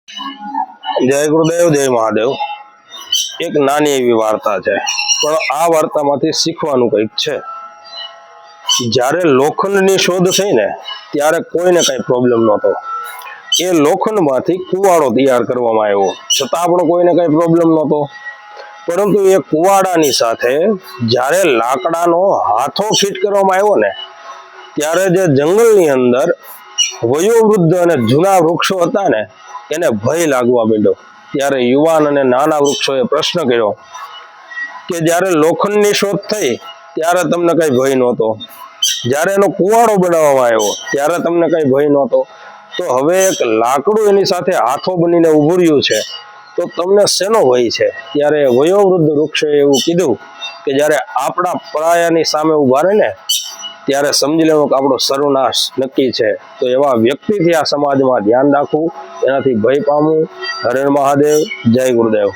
જય ગુરુદેવ, જય મહાદેવ. એક નાની એવી વાર્તા છે, પણ આ વાર્તામાંથી શીખવાનું કંઈક છે. જ્યારે લોખંડની શોધ થઈ ને ત્યારે કોઈને કઈ પ્રોબ્લેમ નહોતો. એ લોખંડમાંથી કુવાડો તૈયાર કરવામાં આવ્યો, છતાં પણ કોઈને કઈ પ્રોબ્લેમ નહોતો. પરંતુ એ કુવાડાની સાથે જ્યારે લાકડાનો હાથો ફિટ કરવામાં આવ્યો ને ત્યારે જે જંગલની અંદર વયોવૃદ્ધ અને જૂના વૃક્ષો હતા ને એને ભય લાગવા માંડ્યો. ત્યારે યુવાન અને નાના વૃક્ષોએ પ્રશ્ન કર્યો કે જ્યારે લોખંડની શોધ થઈ ત્યારે તમને કઈ ભય નહોતો, જ્યારે એનો કુવાડો બનાવવામાં આવ્યો ત્યારે તમને કઈ ભય નહોતો, તો હવે એક લાકડું એની સાથે હાથો બનીને ઉભું રહ્યું છે તો તમને શેનો ભય છે? ત્યારે વયોવૃદ્ધ વૃક્ષે એવું કીધું કે જ્યારે આપણા પરાયાની સામે ઉભા રહે ને ત્યારે સમજી લેવું કે આપણો સર્વનાશ નક્કી છે. તો એવા વ્યક્તિથી આ સમાજમાં ધ્યાન રાખવું, એનાથી ભય પામવું. હરે મહાદેવ, જય ગુરુદેવ.